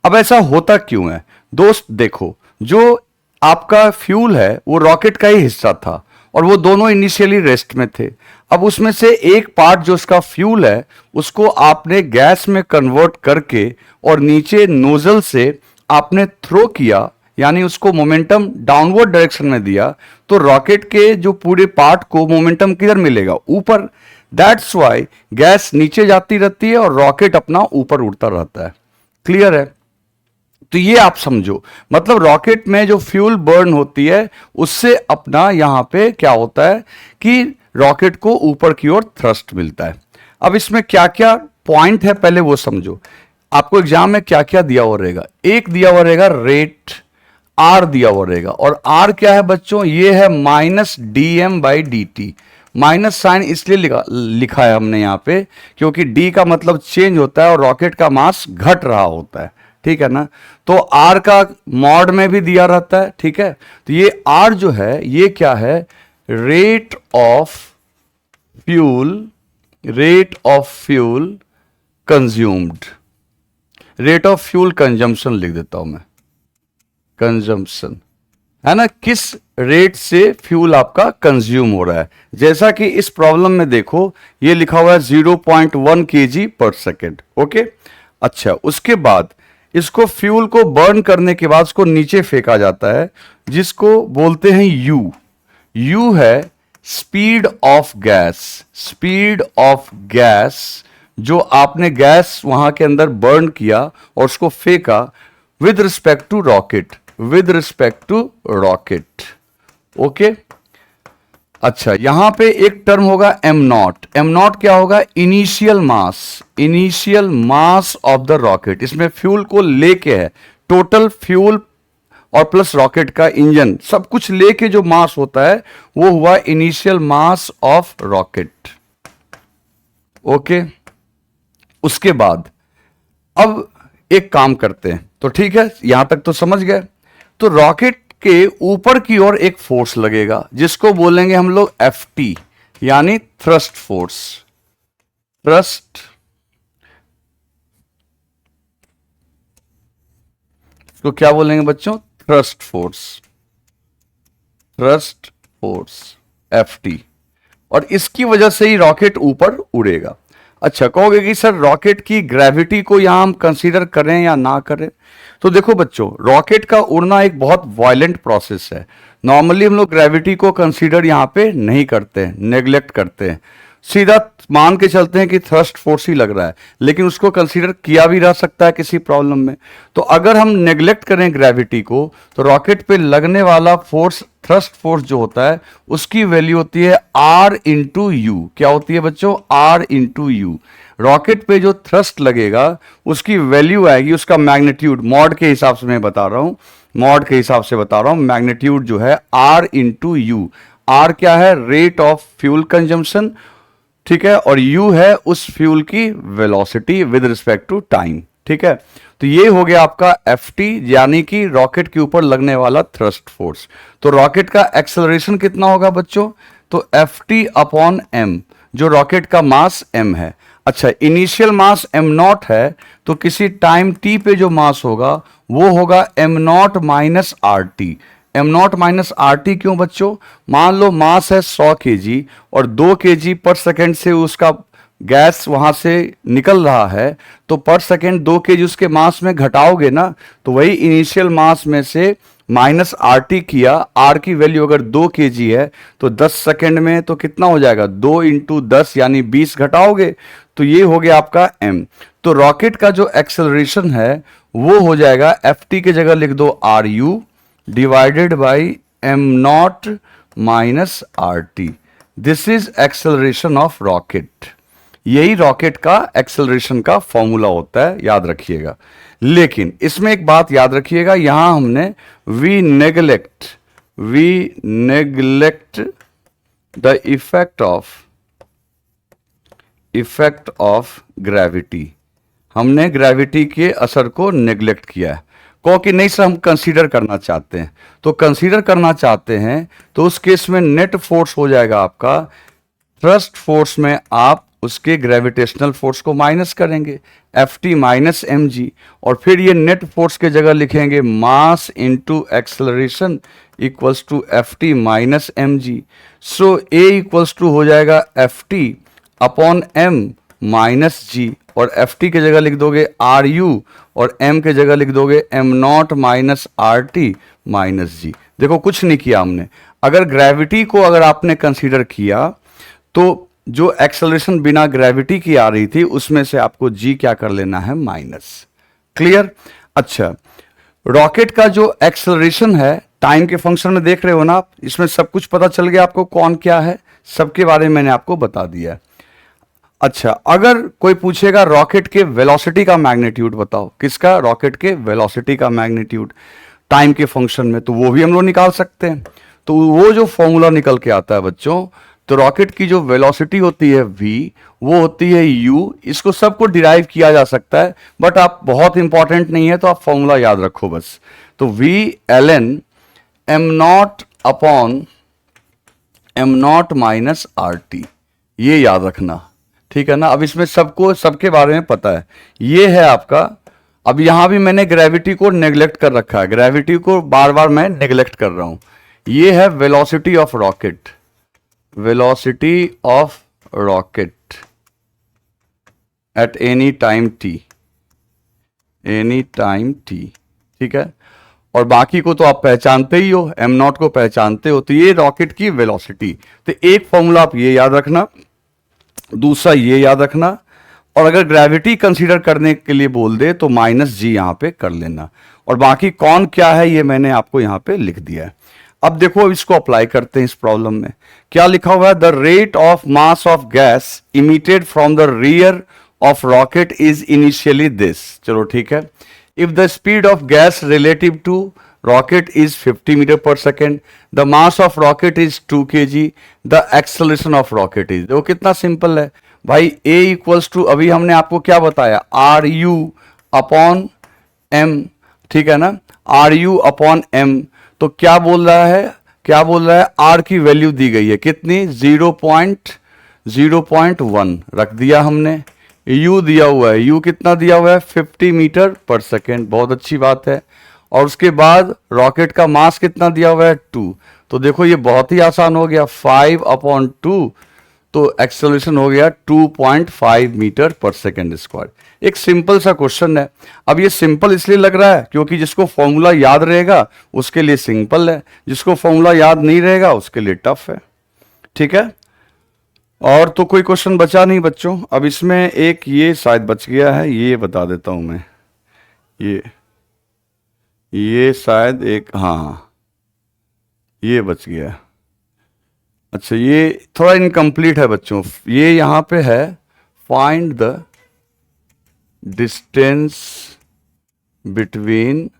अब ऐसा होता क्यों है दोस्त? देखो जो आपका फ्यूल है वो रॉकेट का ही हिस्सा था और वो दोनों इनिशियली रेस्ट में थे। अब उसमें से एक पार्ट जो उसका फ्यूल है उसको आपने गैस में कन्वर्ट करके और नीचे नोजल से आपने थ्रो किया, यानी उसको मोमेंटम डाउनवर्ड डायरेक्शन में दिया, तो रॉकेट के जो पूरे पार्ट को मोमेंटम किधर मिलेगा? ऊपर। दैट्स वाई गैस नीचे जाती रहती है और रॉकेट अपना ऊपर उड़ता रहता है। क्लियर है? तो ये आप समझो, मतलब रॉकेट में जो फ्यूल बर्न होती है उससे अपना यहां पे क्या होता है कि रॉकेट को ऊपर की ओर थ्रस्ट मिलता है। अब इसमें क्या क्या पॉइंट है पहले वो समझो। आपको एग्जाम में क्या क्या दिया हुआ रहेगा? एक दिया हुआ रहेगा रेट, आर दिया हुआ रहेगा, और आर क्या है बच्चों? ये है -dm/dt। माइनस साइन इसलिए लिखा है हमने यहां पे क्योंकि डी का मतलब चेंज होता है और रॉकेट का मास घट रहा होता है, ठीक है ना। तो आर का मॉड में भी दिया रहता है, ठीक है। तो ये आर जो है ये क्या है? Rate of fuel consumed. Rate of fuel consumption लिख देता हूं मैं, कंजम्पशन है ना, किस रेट से फ्यूल आपका कंज्यूम हो रहा है। जैसा कि इस प्रॉब्लम में देखो ये लिखा हुआ है 0.1 kg/s। ओके, अच्छा, उसके बाद इसको फ्यूल को बर्न करने के बाद उसको नीचे फेंका जाता है, जिसको बोलते हैं यू। यू है speed of gas. Speed of gas, जो आपने गैस वहां के अंदर बर्न किया और उसको फेंका with respect to rocket, with respect to rocket. Okay, अच्छा, यहां पे एक टर्म होगा एम नॉट। एम नॉट क्या होगा? Initial mass, initial mass of the rocket. इसमें फ्यूल को लेके है, टोटल फ्यूल और प्लस रॉकेट का इंजन सब कुछ लेके जो मास होता है वो हुआ initial mass of rocket. Okay, उसके बाद अब एक काम करते हैं, तो ठीक है, यहां तक तो समझ गए। तो रॉकेट के ऊपर की ओर एक फोर्स लगेगा जिसको बोलेंगे हम लोग Ft, यानी थ्रस्ट फोर्स। थ्रस्ट, इसको क्या बोलेंगे बच्चों? Thrust force, thrust force Ft, और इसकी वजह से ही रॉकेट ऊपर उड़ेगा। अच्छा, कहोगे कि सर रॉकेट की ग्रेविटी को यहां हम कंसीडर करें या ना करें? तो देखो बच्चों, रॉकेट का उड़ना एक बहुत वायलेंट प्रोसेस है। नॉर्मली हम लोग ग्रेविटी को कंसीडर यहां पे नहीं करते हैं, नेग्लेक्ट करते हैं, सीधा मान के चलते हैं कि थ्रस्ट फोर्स ही लग रहा है, लेकिन उसको कंसीडर किया भी जा सकता है किसी प्रॉब्लम में। तो अगर हम नेग्लेक्ट करें ग्रेविटी को तो रॉकेट पे लगने वाला फोर्स, थ्रस्ट फोर्स जो होता है उसकी वैल्यू होती है R इंटू यू। क्या होती है बच्चों? R into you. रॉकेट पे जो थ्रस्ट लगेगा उसकी वैल्यू आएगी, उसका मैग्नीट्यूड, मॉड के हिसाब से मैं बता रहा हूं, मॉड के हिसाब से बता रहा हूं, मैग्नीट्यूड जो है R इंटू यू। R क्या है? रेट ऑफ फ्यूल कंजम्पशन, ठीक है, और u है उस फ्यूल की velocity with respect to time, ठीक है। तो ये हो गया आपका Ft, यानी कि रॉकेट के ऊपर लगने वाला थ्रस्ट फोर्स। तो रॉकेट का एक्सेलरेशन कितना होगा बच्चों? तो ft अपॉन m, जो रॉकेट का मास m है। अच्छा, इनिशियल मास m0 है, तो किसी टाइम t पे जो मास होगा वो होगा m0 minus R T. m0 minus R T क्यों बच्चों? मान लो मास है 100 kg और 2 kg पर सेकेंड से उसका गैस वहां से निकल रहा है, तो पर सेकेंड 2 kg उसके मास में घटाओगे ना, तो वही इनिशियल मास में से माइनस आर टी किया। आर की वैल्यू अगर 2 kg है तो 10 सेकेंड में तो कितना हो जाएगा, 2 इंटू 10 यानी 20 घटाओगे, तो ये हो गया आपका m। तो रॉकेट का जो एक्सेलरेशन है वो हो जाएगा, एफ टी की जगह लिख दो r u divided by m not minus are t. This is acceleration of rocket. यही रॉकेट का एक्सेलरेशन का फॉर्मूला होता है, याद रखिएगा। लेकिन इसमें एक बात याद रखिएगा, यहां हमने we neglect the effect of gravity. हमने ग्रेविटी के असर को नेग्लेक्ट किया है। क्योंकि नहीं सर हम कंसीडर करना चाहते हैं, तो कंसीडर करना चाहते हैं तो उस केस में नेट फोर्स हो जाएगा आपका, थ्रस्ट फोर्स में आप उसके ग्रेविटेशनल फोर्स को माइनस करेंगे, F T minus M G, और फिर ये नेट फोर्स के जगह लिखेंगे mass into acceleration equals to F T minus M G. So a equals to हो जाएगा F T upon M minus G, और एफ टी की जगह लिख दोगे आर यू और एम के जगह लिख दोगे M not minus are T minus G. देखो कुछ नहीं किया हमने। अगर ग्रेविटी को अगर आपने कंसीडर किया तो जो एक्सेलरेशन बिना ग्रेविटी की आ रही थी उसमें से आपको जी क्या कर लेना है, माइनस। क्लियर? अच्छा, रॉकेट का जो एक्सेलरेशन है टाइम के फंक्शन में देख रहे हो ना आप, इसमें सब कुछ पता चल गया आपको कौन क्या है, सबके बारे में मैंने आपको बता दिया है। अच्छा, अगर कोई पूछेगा रॉकेट के वेलोसिटी का मैग्नीट्यूड बताओ, किसका? रॉकेट के वेलोसिटी का मैग्नीट्यूड टाइम के फंक्शन में, तो वो भी हम लोग निकाल सकते हैं। तो वो जो फॉर्मूला निकल के आता है बच्चों, तो रॉकेट की जो वेलोसिटी होती है v, वो होती है u। इसको सबको डिराइव किया जा सकता है, बट आप बहुत इंपॉर्टेंट नहीं है तो आप फॉर्मूला याद रखो बस। तो v ln m not upon m not minus R T, ये याद रखना, ठीक है ना। अब इसमें सबको सबके बारे में पता है, ये है आपका। अब यहां भी मैंने ग्रेविटी को नेग्लेक्ट कर रखा है, ग्रेविटी को बार बार मैं नेग्लेक्ट कर रहा हूं। ये है velocity of rocket, velocity of rocket at any time t, ठीक है। और बाकी को तो आप पहचानते ही हो, m नॉट को पहचानते हो, तो ये रॉकेट की वेलोसिटी। तो एक फॉर्मूला आप ये याद रखना, दूसरा ये याद रखना, और अगर ग्रेविटी कंसीडर करने के लिए बोल दे तो माइनस जी यहां पे कर लेना, और बाकी कौन क्या है ये मैंने आपको यहां पे लिख दिया है। अब देखो इसको अप्लाई करते हैं इस प्रॉब्लम में। क्या लिखा हुआ है? The rate of mass of gas emitted from the rear of rocket is initially this. चलो ठीक है। If the speed of gas relative to rocket is 50 metre per second, the mass of rocket is 2 kg, the acceleration of rocket is. देखो कितना simple है भाई। ए equals to, अभी हमने आपको क्या बताया, आर यू अपॉन एम, ठीक है ना, आर यू अपॉन एम। तो क्या बोल रहा है, आर की वैल्यू दी गई है कितनी, 0.1 रख दिया हमने। यू दिया हुआ है, यू कितना दिया हुआ है, 50 मीटर पर सेकेंड, बहुत अच्छी बात है। और उसके बाद रॉकेट का मास कितना दिया हुआ है, 2। तो देखो ये बहुत ही आसान हो गया, 5/2, तो एक्सेलरेशन हो गया 2.5 मीटर पर सेकेंड स्क्वायर। एक सिंपल सा क्वेश्चन है। अब ये सिंपल इसलिए लग रहा है क्योंकि जिसको फॉर्मूला याद रहेगा उसके लिए सिंपल है, जिसको फॉर्मूला याद नहीं रहेगा उसके लिए टफ है, ठीक है। और तो कोई क्वेश्चन बचा नहीं बच्चों। अब इसमें एक ये शायद बच गया है, ये बता देता हूं मैं। ये शायद एक, हाँ ये बच गया। अच्छा, ये थोड़ा इनकम्प्लीट है बच्चों। ये यहां पे है, find the distance between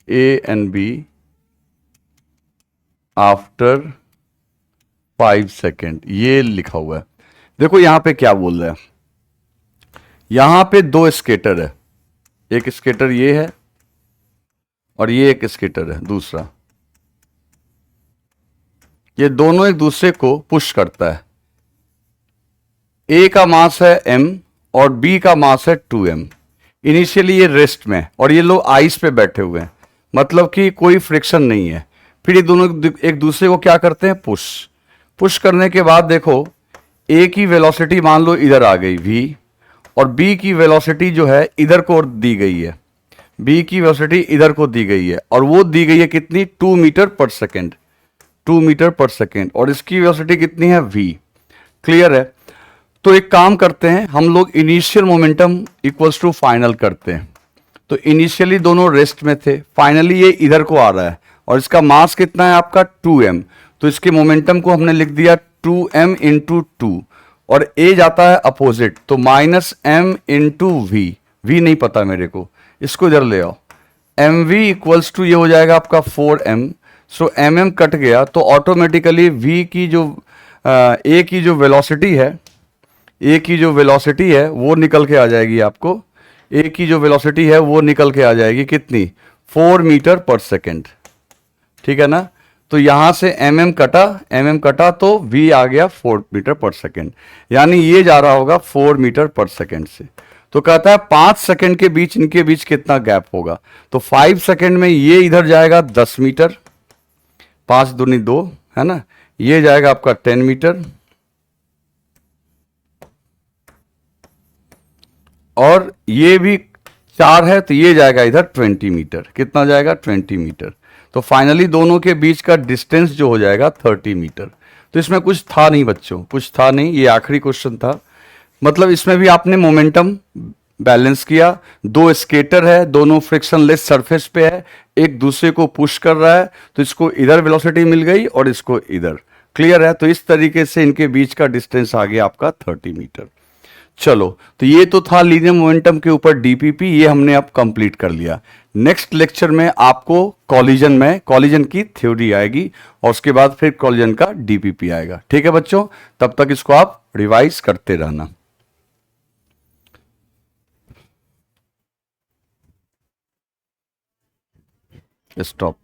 A and B after 5 second, ये लिखा हुआ है। देखो यहां पे क्या बोल रहा है, यहां पे 2 स्केटर है, एक स्केटर ये है और ये एक स्केटर है दूसरा। ये दोनों एक दूसरे को पुश करता है। ए का मास है m और बी का मास है 2m। इनिशियली ये रेस्ट में और ये लोग आइस पे बैठे हुए हैं, मतलब कि कोई फ्रिक्शन नहीं है। फिर ये दोनों एक दूसरे को क्या करते हैं, पुश। पुश करने के बाद देखो ए की वेलोसिटी मान लो इधर आ गई v, और बी की वेलोसिटी जो है इधर को दी गई है, बी की वेलोसिटी इधर को दी गई है, और वो दी गई है कितनी, 2 metre per second, 2 metre per second, और इसकी वेलोसिटी कितनी है, v। क्लियर है। तो एक काम करते हैं हम लोग, initial momentum equals to final करते हैं। तो इनिशियली दोनों रेस्ट में थे, फाइनली ये इधर को आ रहा है, और इसका मास कितना है आपका 2m। तो इसके मोमेंटम को हमने लिख दिया 2m इंटू 2, और a जाता है अपोजिट, तो -m इंटू v। v नहीं पता मेरे को, इसको इधर ले आओ। mv इक्वल्स टू ये हो जाएगा आपका 4m। सो mm कट गया, तो ऑटोमेटिकली v की जो a की जो वेलोसिटी है, ए की जो वेलोसिटी है वो निकल के आ जाएगी आपको, ए की जो वेलोसिटी है वो निकल के आ जाएगी कितनी, 4 मीटर पर सेकेंड। ठीक है ना। तो यहां से mm कटा तो v आ गया 4 मीटर पर सेकेंड, यानी ये जा रहा होगा 4 मीटर पर सेकेंड से। तो कहता है 5 सेकेंड के बीच, इनके बीच कितना गैप होगा, तो 5 सेकेंड में ये इधर जाएगा 10 मीटर, 5 दूनी 2 है ना, ये जाएगा आपका 10 मीटर, और ये भी 4 है तो ये जाएगा इधर 20 मीटर। कितना जाएगा, 20 मीटर। तो फाइनली दोनों के बीच का डिस्टेंस जो हो जाएगा 30 मीटर। तो इसमें कुछ था नहीं बच्चों, कुछ था नहीं, ये आखिरी क्वेश्चन था। मतलब इसमें भी आपने मोमेंटम बैलेंस किया, दो स्केटर है, दोनों फ्रिक्शनलेस सरफेस पे है, एक दूसरे को पुश कर रहा है, तो इसको इधर वेलोसिटी मिल गई और इसको इधर। क्लियर है। तो इस तरीके से इनके बीच का डिस्टेंस आ गया आपका 30 मीटर। चलो, तो ये तो था लीनियर मोमेंटम के ऊपर डीपीपी, ये हमने अब कंप्लीट कर लिया। नेक्स्ट लेक्चर में आपको कॉलिजन की थ्योरी आएगी, और उसके बाद फिर कॉलिजन का डीपीपी आएगा। ठीक है बच्चों, तब तक इसको आप रिवाइज करते रहना। स्टॉप।